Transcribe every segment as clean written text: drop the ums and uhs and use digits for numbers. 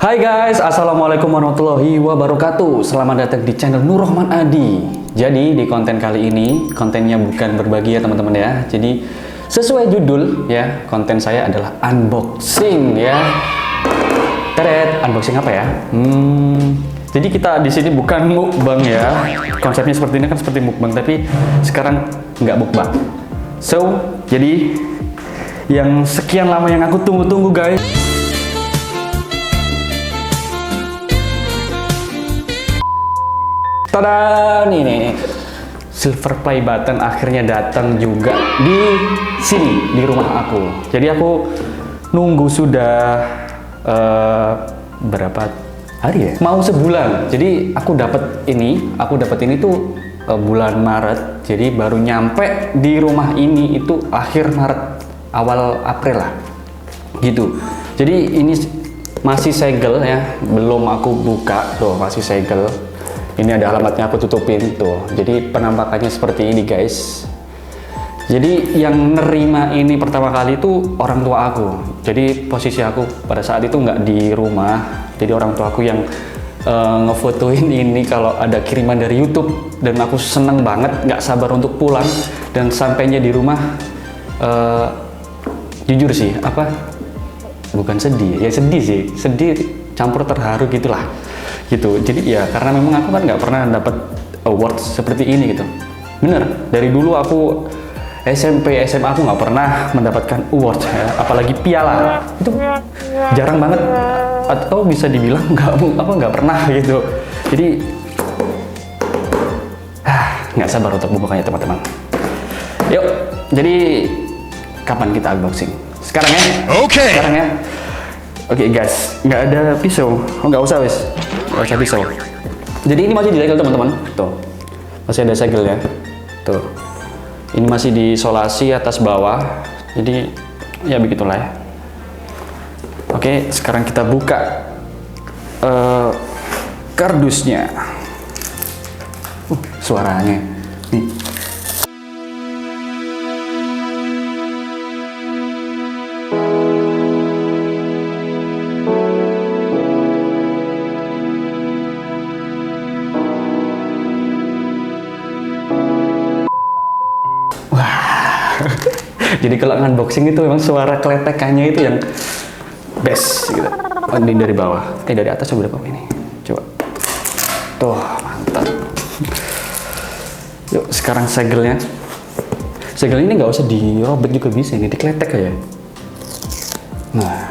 Hai guys, assalamualaikum warahmatullahi wabarakatuh. Selamat datang di channel Nur Rahman Adi. Jadi di konten kali ini, kontennya bukan berbagi ya teman-teman ya. Jadi sesuai judul ya, konten saya adalah unboxing ya. Teret, unboxing apa ya? Jadi kita di sini bukan mukbang ya. Konsepnya seperti ini kan seperti mukbang, tapi sekarang nggak mukbang. So, jadi yang sekian lama yang aku tunggu-tunggu guys. Tada, nih silver play button akhirnya datang juga di sini di rumah aku. Jadi aku nunggu sudah berapa hari ya? Mau sebulan. Jadi aku dapat ini tuh bulan Maret. Jadi baru nyampe di rumah ini itu akhir Maret, awal April lah. Gitu. Jadi ini masih segel ya, belum aku buka tuh, masih segel. Ini ada alamatnya, aku tutupin tuh. Jadi penampakannya seperti ini guys. Jadi yang nerima ini pertama kali itu orang tua aku. Jadi posisi aku pada saat itu nggak di rumah. Jadi orang tua aku yang ngefotoin ini kalau ada kiriman dari YouTube. Dan aku seneng banget, nggak sabar untuk pulang. Dan sampainya di rumah, jujur sih, bukan sedih, ya sedih sih. Sedih campur terharu gitulah. Gitu. Jadi ya karena memang aku kan nggak pernah dapat award seperti ini gitu. Bener, dari dulu aku SMP, SMA aku nggak pernah mendapatkan award ya, apalagi piala. Itu jarang banget, atau bisa dibilang nggak pernah gitu. Jadi nggak sabar untuk bukanya teman-teman. Yuk, jadi kapan kita unboxing? Sekarang ya? Oke. Sekarang ya? Oke guys, nggak ada pisau. Oh nggak usah wes. Nggak usah pisau. Jadi ini masih disegel teman-teman. Tuh, masih ada segel ya. Tuh, ini masih diisolasi atas bawah. Jadi ya begitulah ya. Oke, sekarang kita buka kardusnya. Suaranya nih. Jadi kalau unboxing itu memang suara kletekannya itu yang best gitu. Ini dari bawah, dari atas coba berapa ini? Coba. Tuh, mantap. Yuk, sekarang segelnya. Segel ini nggak usah dirobek juga bisa, ini dikletek aja. Nah,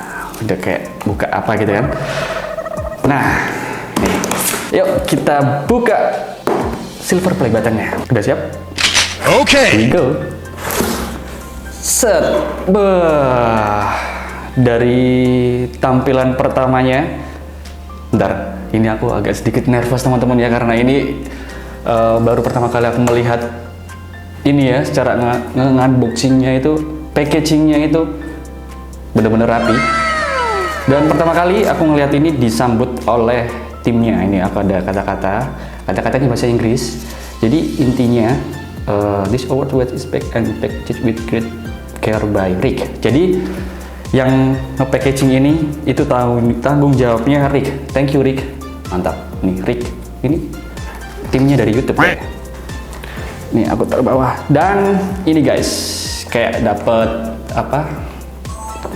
udah kayak buka apa gitu kan. Nah, nih. Yuk kita buka silver play buttonnya. Udah siap? Oke. Here we go. Set, dari tampilan pertamanya, bentar, ini aku agak sedikit nervous teman-teman ya, karena ini baru pertama kali aku melihat ini ya, secara nge-unboxingnya itu, packagingnya itu bener-bener rapi. Dan pertama kali aku ngelihat ini disambut oleh timnya. Ini apa, ada kata-katanya bahasa Inggris. Jadi intinya, this award was packed and packaged with great care by Rick. Jadi yang nge-packaging ini itu tanggung jawabnya Rick. Thank you Rick. Mantap. Nih Rick. Ini timnya dari YouTube ya. Nih aku taruh bawah. Dan ini guys, kayak dapet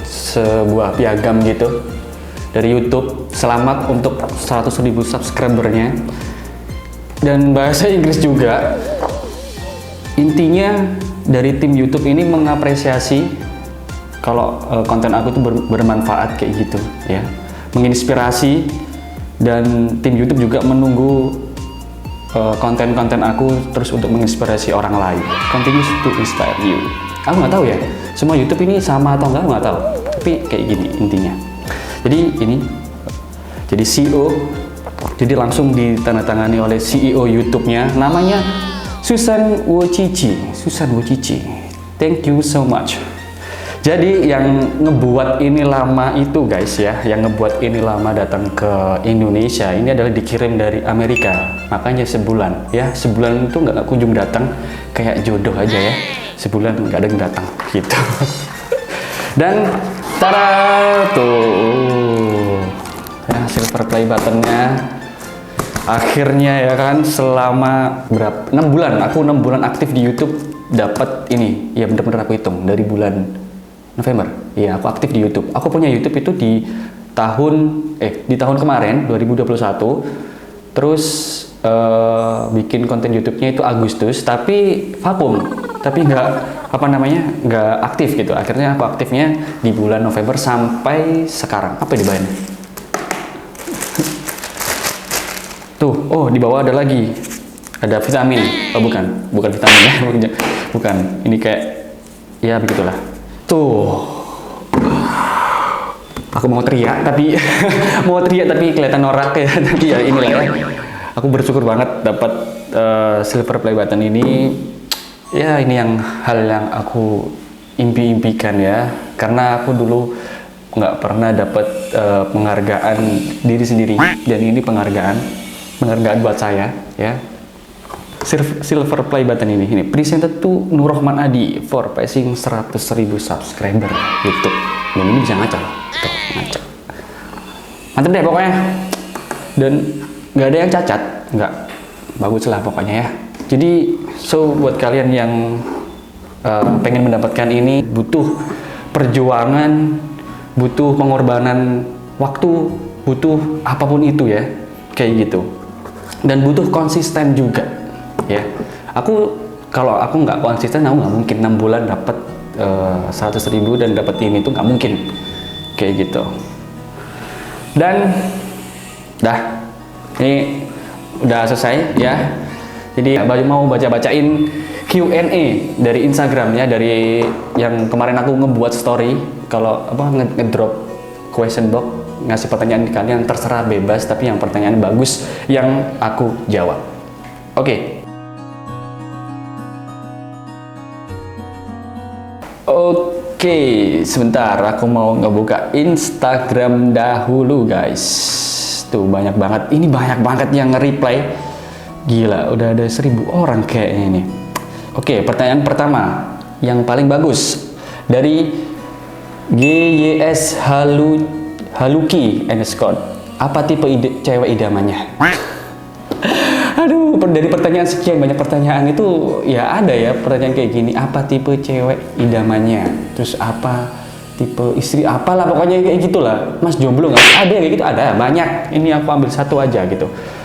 sebuah piagam gitu dari YouTube. Selamat untuk 100.000 subscribernya. Dan bahasa Inggris juga. Intinya dari tim YouTube ini mengapresiasi kalau konten aku tuh bermanfaat kayak gitu ya, menginspirasi, dan tim YouTube juga menunggu konten-konten aku terus untuk menginspirasi orang lain. Continues to inspire you. Aku nggak tahu ya, semua YouTube ini sama atau nggak tahu, tapi kayak gini intinya. Jadi ini, jadi CEO, jadi langsung ditandatangani oleh CEO YouTube-nya, namanya Susan Wojcicki. Thank you so much. Jadi yang ngebuat ini lama itu guys ya, yang ngebuat ini lama datang ke Indonesia ini adalah dikirim dari Amerika. Makanya sebulan ya, sebulan itu nggak kunjung datang, kayak jodoh aja ya. Sebulan nggak ada yang datang gitu. Dan tada tuh. Ya, silver play buttonnya. Akhirnya ya kan, selama berapa? 6 bulan, aku 6 bulan aktif di YouTube dapat ini. Ya bener-bener aku hitung dari bulan November. Iya, aku aktif di YouTube. Aku punya YouTube itu di tahun kemarin 2021. Terus bikin konten YouTube-nya itu Agustus, tapi vakum, tapi nggak aktif gitu. Akhirnya aku aktifnya di bulan November sampai sekarang. Apa di bawahnya? Tuh, oh di bawah ada lagi, ada vitamin. Oh bukan vitamin ya, bukan. Ini kayak, ya begitulah. Tuh, aku mau teriak tapi kelihatan norak ya. Tapi ya inilah ya. Aku bersyukur banget dapat silver play button ini. Ya ini hal yang aku impikan ya. Karena aku dulu nggak pernah dapat penghargaan diri sendiri, dan ini penghargaan buat saya ya. Silver play button ini presented to Nur Rahman Adi for passing 100.000 subscriber YouTube. Dan ini bisa ngaca, tuh ngaca. Mantep deh pokoknya. Dan nggak ada yang cacat, nggak, bagus lah pokoknya ya. Jadi buat kalian yang pengen mendapatkan ini, butuh perjuangan, butuh pengorbanan waktu, butuh apapun itu ya, kayak gitu. Dan butuh konsisten juga ya. Kalau aku nggak konsisten, aku nggak mungkin 6 bulan dapat 100.000 dan dapat ini tuh nggak mungkin, kayak gitu. Dan ini udah selesai ya. Jadi mau bacain Q&A dari Instagram ya, dari yang kemarin aku ngebuat story. Kalau ngedrop question box, ngasih pertanyaan ke kalian, terserah bebas, tapi yang pertanyaan bagus yang aku jawab. Oke. Oke, sebentar aku mau ngebuka Instagram dahulu guys. Tuh banyak banget, ini banyak banget yang nge-reply. Gila, udah ada 1.000 orang kayaknya ini. Oke, pertanyaan pertama yang paling bagus dari GYS Haluki _ apa tipe cewek idamannya? Aduh, dari pertanyaan sekian banyak pertanyaan itu ya ada ya pertanyaan kayak gini, apa tipe cewek idamannya, terus apa tipe istri, apalah pokoknya kayak gitulah. Mas jomblo nggak? Ada kayak gitu, ada banyak. Ini aku ambil satu aja gitu.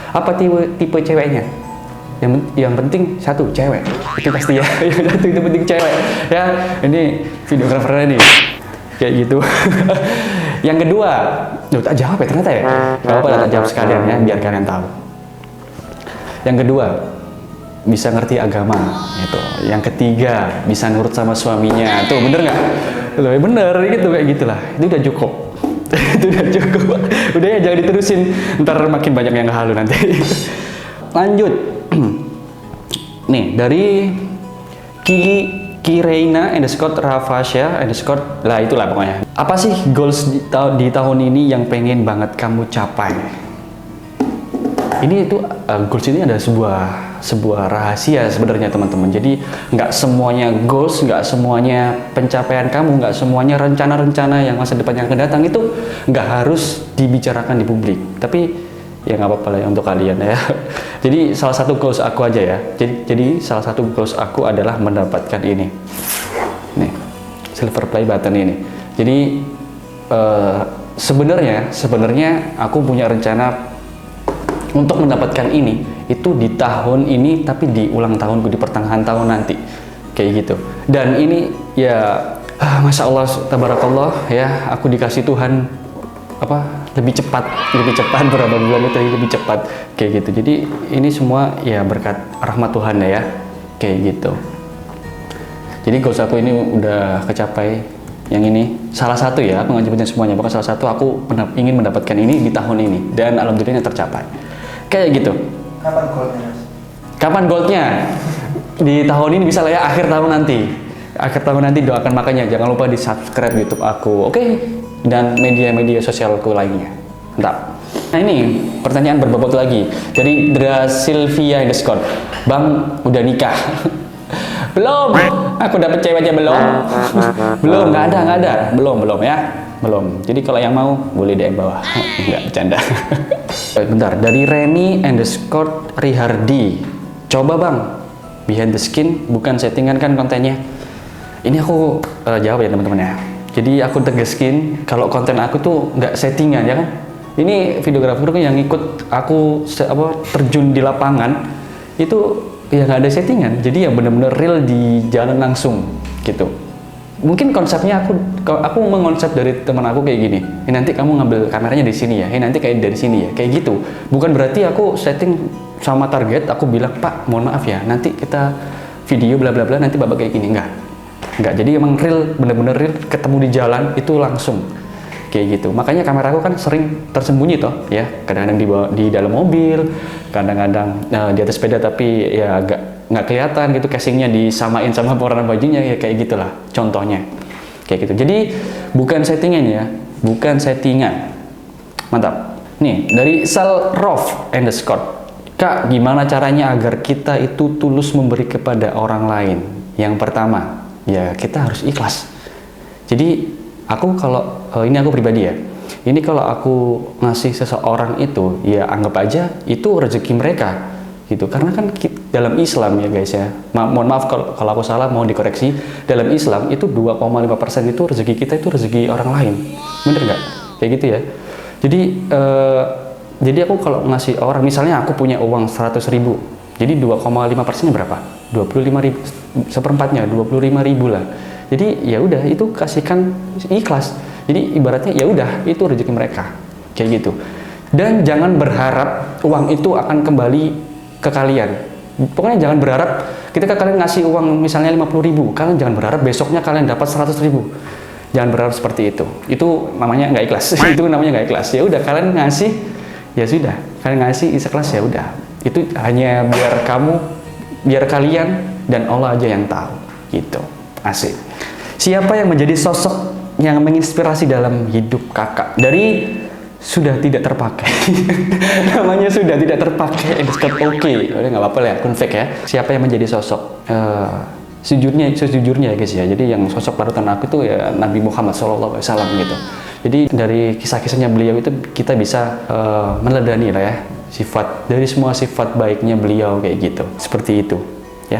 Apa tipe ceweknya? Yang penting satu cewek, itu pasti ya. Yang satu itu penting cewek ya. Ini videografernya nih kayak gitu. Yang kedua, tak jawab ya ternyata ya. Gak apa-apa, tak jawab sekalian ya, biar kalian tahu. Yang kedua, bisa ngerti agama gitu. Yang ketiga, bisa nurut sama suaminya. Tuh bener nggak? Loh bener gitu, kayak gitulah. Itu udah cukup. Itu udah cukup. Udah ya, jangan diterusin, ntar makin banyak yang halu nanti. Lanjut. Nih dari Kireina _ Rafasya _ lah itulah pokoknya. Apa sih goals di tahun ini yang pengen banget kamu capai? Ini itu goals ini ada sebuah rahasia sebenarnya teman-teman. Jadi nggak semuanya goals, nggak semuanya pencapaian kamu, nggak semuanya rencana-rencana yang masa depan yang akan datang itu nggak harus dibicarakan di publik. Tapi ya nggak apa-apa lah untuk kalian ya. Jadi salah satu goals aku aja ya. Jadi salah satu goals aku adalah mendapatkan ini. Nih, silver play button ini. Jadi sebenarnya aku punya rencana untuk mendapatkan ini itu di tahun ini, tapi di ulang tahunku di pertengahan tahun nanti, kayak gitu. Dan ini ya, masya Allah, tabarakallah ya, aku dikasih Tuhan lebih cepat berapa bulan itu lebih cepat, kayak gitu. Jadi ini semua ya berkat rahmat Tuhan ya, kayak gitu. Jadi goals aku ini udah kecapai. Yang ini salah satu ya, aku nggak nyebutin semuanya, pokoknya salah satu aku ingin mendapatkan ini di tahun ini, dan alhamdulillah tercapai. Kayak gitu. Kapan goldnya? Kapan goldnya? Di tahun ini bisa lah ya, akhir tahun nanti. Akhir tahun nanti doakan, makanya jangan lupa di subscribe YouTube aku, oke? Dan media-media sosialku lainnya. Entah. Nah ini pertanyaan berbobot lagi dari Dra Sylvia _ Bang udah nikah? Belum. Aku dapet cewek aja belum. Belum, nggak ada. Belum ya. Belum. Jadi kalau yang mau boleh DM bawah. Enggak bercanda. Bentar, dari Reni_Rihardi. Coba bang, behind the skin bukan settingan kan kontennya. Ini aku jawab ya teman-teman ya. Jadi aku tegaskin kalau konten aku tuh nggak settingan ya kan. Ini videografer yang ikut aku terjun di lapangan itu ya nggak ada settingan. Jadi ya bener-bener real di jalan langsung gitu. Mungkin konsepnya aku mengonsep dari teman aku kayak gini. Nanti kamu ngambil kameranya di sini ya. Nanti kayak dari sini ya. Kayak gitu. Bukan berarti aku setting sama target. Aku bilang Pak, mohon maaf ya. Nanti kita video bla bla bla. Nanti bapak kayak gini. Enggak. Jadi emang real, bener-bener real. Ketemu di jalan itu langsung kayak gitu. Makanya kamera aku kan sering tersembunyi toh ya. Kadang-kadang di dalam mobil, kadang-kadang di atas sepeda tapi ya nggak kelihatan gitu, casingnya disamain sama warna bajunya ya kayak gitulah contohnya kayak gitu. Jadi bukan settingan ya, bukan settingan. Mantap. Nih dari Salrof _ Kak, gimana caranya agar kita itu tulus memberi kepada orang lain? Yang pertama ya kita harus ikhlas. Jadi aku kalau ini aku pribadi ya, ini kalau aku ngasih seseorang itu ya anggap aja itu rezeki mereka gitu, karena kan dalam Islam ya guys ya, mohon maaf kalau aku salah, mau dikoreksi. Dalam Islam itu 2,5% itu rezeki kita, itu rezeki orang lain, bener nggak? Kayak gitu ya. Jadi aku kalau ngasih orang, misalnya aku punya uang 100.000, jadi 2,5%-nya berapa? 25.000, seperempatnya 25.000 lah. Jadi ya udah itu kasihkan ikhlas. Jadi ibaratnya ya udah itu rezeki mereka kayak gitu. Dan jangan berharap uang itu akan kembali ke kalian. Pokoknya jangan berharap ketika kalian ngasih uang misalnya 50.000, kalian jangan berharap besoknya kalian dapat 100.000. Jangan berharap seperti itu. Itu namanya nggak ikhlas. Itu namanya nggak ikhlas. Ya udah kalian ngasih, ya sudah. Kalian ngasih ikhlas ya udah. Itu hanya biar kalian dan Allah aja yang tahu. Gitu. Asik. Siapa yang menjadi sosok yang menginspirasi dalam hidup kakak? Dari sudah tidak terpakai. Namanya sudah tidak terpakai _ udah nggak apa-apa lah, akun fake ya. Siapa yang menjadi sosok sejujurnya ya guys ya. Jadi yang sosok parutan aku itu ya Nabi Muhammad SAW gitu. Jadi dari kisah-kisahnya beliau itu kita bisa meneladani lah ya dari semua sifat baiknya beliau kayak gitu. Seperti itu ya.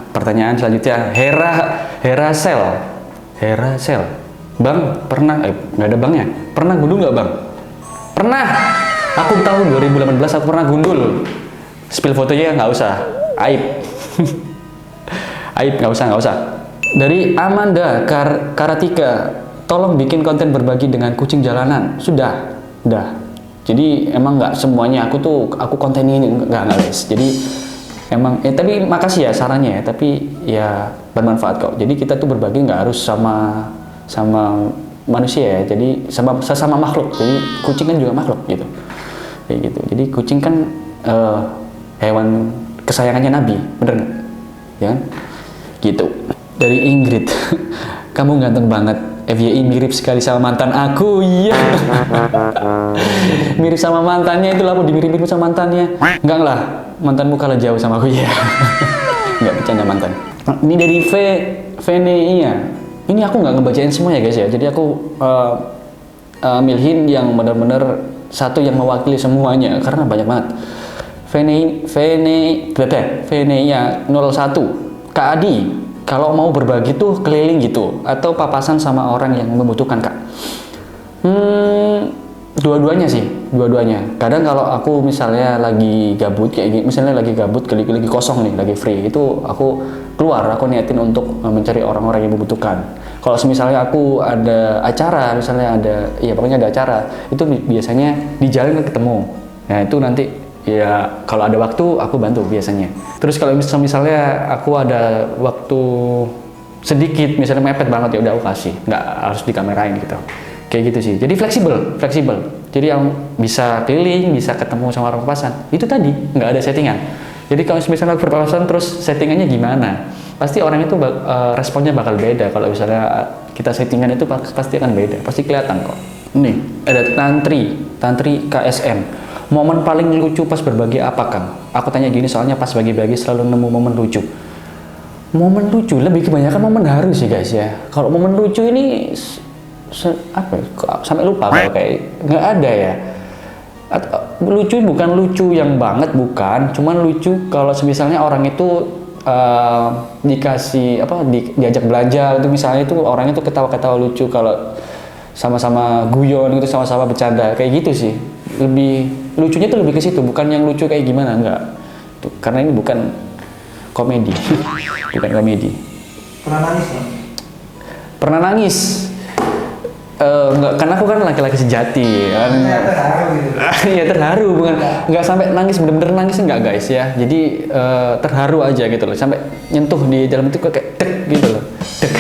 Pertanyaan selanjutnya Hera Sel. Bang, pernah, nggak ada bangnya. Pernah gundul nggak bang? Pernah. Aku tahun 2018 aku pernah gundul. Spill fotonya nggak usah. Aib. Aib nggak usah. Dari Amanda Karatika, tolong bikin konten berbagi dengan kucing jalanan. Sudah. Jadi emang nggak semuanya aku konten ini nggak guys. Jadi emang tapi makasih ya sarannya ya. Tapi ya bermanfaat kok. Jadi kita tuh berbagi nggak harus sama manusia ya, jadi sesama makhluk. Jadi kucing kan juga makhluk gitu, kayak gitu. Jadi kucing kan hewan kesayangannya Nabi, bener nggak? Ya kan? Gitu. Dari Ingrid, kamu ganteng banget. FYI mirip sekali sama mantan aku. Iya. Mirip sama mantannya, itulah aku dimirip-mirip sama mantannya. Enggak lah, mantanmu kalah jauh sama aku ya. Enggak, bercanda mantan. Ini dari Veneia. Ini aku nggak ngebacain semua ya guys ya. Jadi aku milhin yang benar-benar satu yang mewakili semuanya karena banyak banget. Veneia 01. Kak Adi, kalau mau berbagi tuh keliling gitu atau papasan sama orang yang membutuhkan kak? Dua-duanya sih, dua-duanya. Kadang kalau aku misalnya lagi gabut kayak gini, misalnya lagi gabut, lagi kosong nih, lagi free, itu aku keluar, aku niatin untuk mencari orang-orang yang membutuhkan. Kalau misalnya aku ada acara, pokoknya ada acara, itu biasanya di jalan ketemu. Nah itu nanti ya kalau ada waktu aku bantu biasanya. Terus kalau misalnya aku ada waktu sedikit, misalnya mepet banget, ya udah aku kasih, nggak harus dikamerain gitu. Kayak gitu sih. Jadi fleksibel. Jadi yang bisa keliling, bisa ketemu sama orang papasan. Itu tadi nggak ada settingan. Jadi kalau misalnya berpapasan terus settingannya gimana? Pasti orang itu responnya bakal beda. Kalau misalnya kita settingan itu pasti akan beda. Pasti kelihatan kok. Nih, ada Tantri KSM. Momen paling lucu pas berbagi apa, Kang? Aku tanya gini soalnya pas bagi-bagi selalu nemu momen lucu. Momen lucu, lebih kebanyakan momen haru sih guys ya. Kalau momen lucu ini apa ya, sampai lupa kalau kayak nggak ada ya. Lucu bukan lucu yang banget, bukan, cuman lucu kalau misalnya orang itu dikasih apa, diajak belanja itu misalnya, itu orangnya tuh ketawa-ketawa lucu, kalau sama-sama guyon gitu, sama-sama bercanda kayak gitu sih. Lebih lucunya tuh lebih ke situ, bukan yang lucu kayak gimana, enggak tuh, karena ini bukan komedi. Bukan komedi. Pernah nangis nggak? Pernah nangis? Enggak, karena aku kan laki-laki sejati kan. Terharu gitu. Iya terharu, bukan nggak sampai nangis, bener-bener nangis enggak guys ya. Jadi terharu aja gitu loh, sampai nyentuh di dalam itu kayak dek gitu loh, dek.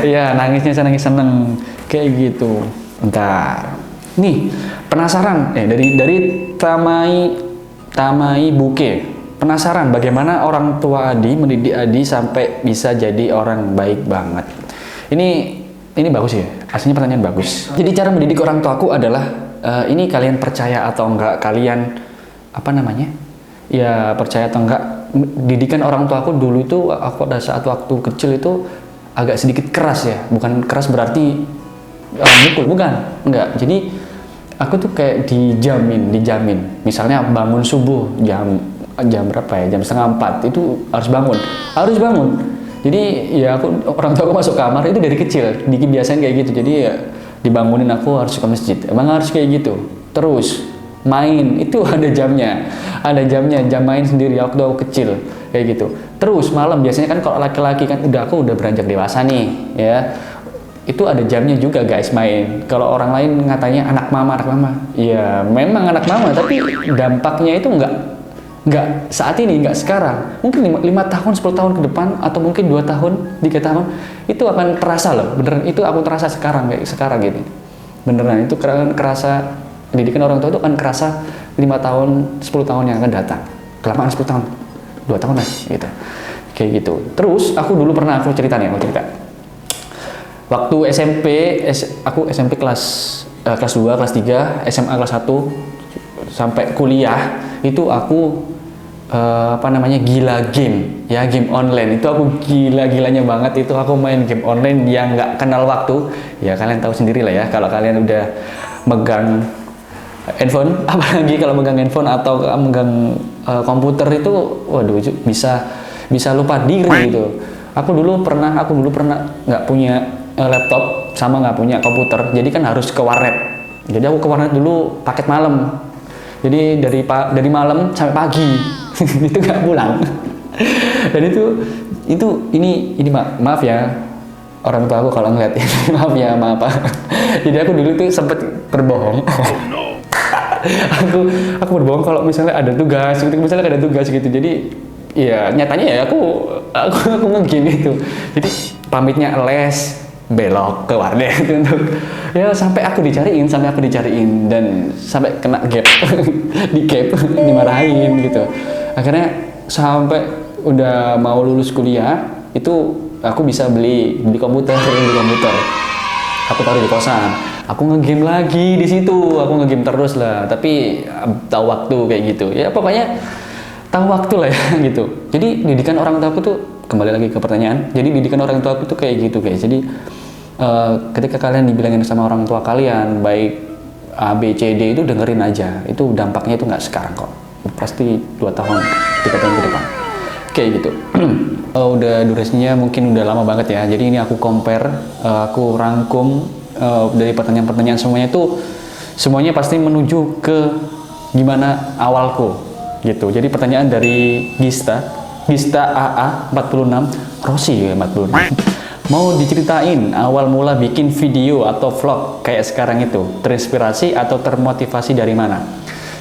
Iya nangisnya saya nangis seneng kayak gitu. Bentar, nih penasaran dari Tamai Buke. Penasaran bagaimana orang tua Adi mendidik Adi sampai bisa jadi orang baik banget. Ini bagus ya, aslinya pertanyaan bagus. Jadi cara mendidik orang tuaku adalah ini kalian percaya atau enggak, kalian apa namanya? Ya percaya atau enggak, didikan orang tuaku dulu itu, aku pada saat waktu kecil itu agak sedikit keras ya. Bukan keras berarti mukul, bukan, enggak. Jadi aku tuh kayak dijamin. Misalnya bangun subuh jam berapa ya? Jam 3:30 itu harus bangun. Jadi ya orang tua aku masuk kamar itu dari kecil dibiasain kayak gitu. Jadi ya dibangunin aku harus ke masjid. Emang harus kayak gitu. Terus main itu ada jamnya, jam main sendiri waktu aku kecil kayak gitu. Terus malam biasanya kan kalau laki-laki kan aku udah beranjak dewasa nih ya. Itu ada jamnya juga guys main. Kalau orang lain ngatanya anak mama. Ya memang anak mama, tapi dampaknya itu enggak saat ini, enggak sekarang. Mungkin 5 tahun, 10 tahun ke depan, atau mungkin 2 tahun, 3 tahun, itu akan terasa loh. Beneran, itu aku terasa sekarang, kayak sekarang gitu. Beneran, itu kerasa, pendidikan orang tua itu akan kerasa 5 tahun, 10 tahun yang akan datang. Kelamaan 10 tahun, 2 tahun lah, gitu. Kayak gitu. Terus, aku cerita. Waktu SMP, aku SMP kelas 2, kelas 3, SMA kelas 1, sampai kuliah, itu aku gila game online. Itu aku gilanya banget, itu aku main game online yang nggak kenal waktu ya. Kalian tahu sendiri lah ya, kalau kalian udah megang handphone, apalagi kalau megang handphone atau megang komputer itu, waduh, bisa lupa diri gitu. Aku dulu pernah nggak punya laptop sama nggak punya komputer, jadi kan harus ke warnet. Jadi aku ke warnet dulu paket malam. Jadi dari malam sampai pagi itu nggak pulang. Dan ini maaf ya orang tua aku kalau ngeliat ini. maaf. Jadi aku dulu tuh sempet berbohong. aku berbohong kalau misalnya ada tugas gitu. Jadi ya nyatanya ya aku nge-game gitu. Jadi pamitnya les, belok ke warnet untuk ya sampai aku dicariin dan sampai kena gap dimarahin gitu. Akhirnya sampai udah mau lulus kuliah itu aku bisa beli komputer. Aku taruh di kosan, aku nge-game lagi di situ, aku nge-game terus lah, tapi tahu waktu kayak gitu ya, pokoknya tahu waktu lah ya gitu. Jadi didikan orang tua aku tuh, kembali lagi ke pertanyaan, jadi didikan orang tua aku tuh kayak gitu guys. Jadi ketika kalian dibilangin sama orang tua kalian baik A, B, C, D, itu dengerin aja. Itu dampaknya itu nggak sekarang kok, pasti 2 tahun, 3 tahun ke depan kayak gitu. Udah durasinya mungkin udah lama banget ya. Jadi ini aku compare, aku rangkum dari pertanyaan-pertanyaan semuanya pasti menuju ke gimana awalku gitu. Jadi pertanyaan dari Gista AA 46, Rossi ya 46. Mau diceritain awal mula bikin video atau vlog kayak sekarang itu, terinspirasi atau termotivasi dari mana?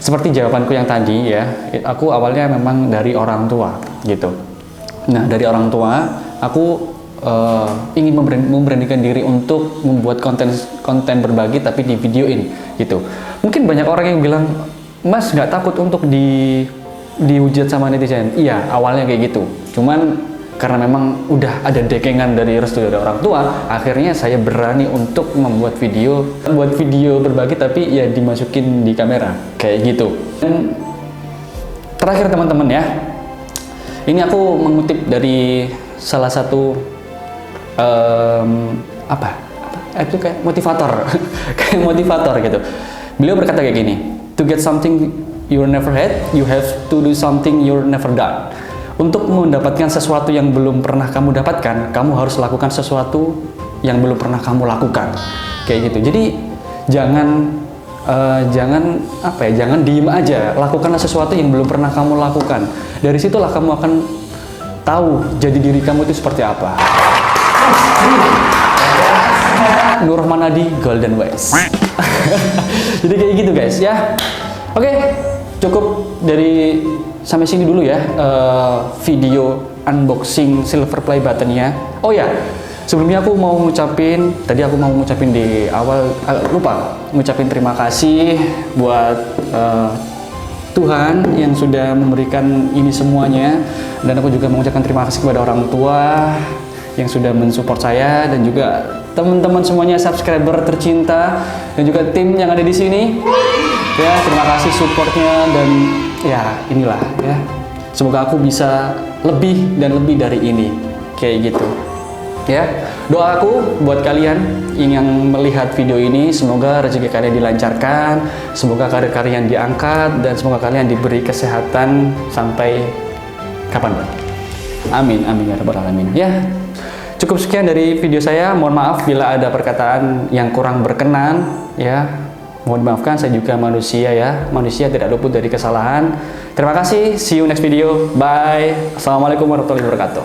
Seperti jawabanku yang tadi ya, aku awalnya memang dari orang tua gitu. Nah dari orang tua, aku ingin memberanikan diri untuk membuat konten berbagi tapi di videoin gitu. Mungkin banyak orang yang bilang, Mas nggak takut untuk dihujat sama netizen? Iya awalnya kayak gitu, cuman karena memang udah ada dekengan dari restu dari orang tua, akhirnya saya berani untuk membuat video berbagi tapi ya dimasukin di kamera kayak gitu. Dan terakhir teman-teman ya, Ini aku mengutip dari salah satu itu kayak motivator, kayak motivator gitu. Beliau berkata kayak gini, to get something you never had, you have to do something you never done. Untuk mendapatkan sesuatu yang belum pernah kamu dapatkan, kamu harus lakukan sesuatu yang belum pernah kamu lakukan. Kayak gitu. Jadi jangan diem aja, lakukanlah sesuatu yang belum pernah kamu lakukan. Dari situlah kamu akan tahu jadi diri kamu itu seperti apa. Nur Manadi Golden Ways. Jadi kayak gitu guys ya. Oke, cukup dari sampai sini dulu ya video unboxing silver play buttonnya. Oh ya, sebelumnya aku mau ngucapin di awal lupa ngucapin terima kasih buat Tuhan yang sudah memberikan ini semuanya, dan aku juga mengucapkan terima kasih kepada orang tua yang sudah mensupport saya, dan juga teman-teman semuanya subscriber tercinta dan juga tim yang ada di sini. Ya, terima kasih supportnya, dan ya inilah ya. Semoga aku bisa lebih dan lebih dari ini, kayak gitu. Ya, doa aku buat kalian yang melihat video ini, semoga rezeki kalian dilancarkan, semoga karir kalian diangkat, dan semoga kalian diberi kesehatan sampai kapanpun. Amin, amin ya rabbal alamin. Ya, cukup sekian dari video saya. Mohon maaf bila ada perkataan yang kurang berkenan ya. Mohon dimaafkan, saya juga manusia ya. Manusia tidak luput dari kesalahan. Terima kasih, see you next video. Bye. Assalamualaikum warahmatullahi wabarakatuh.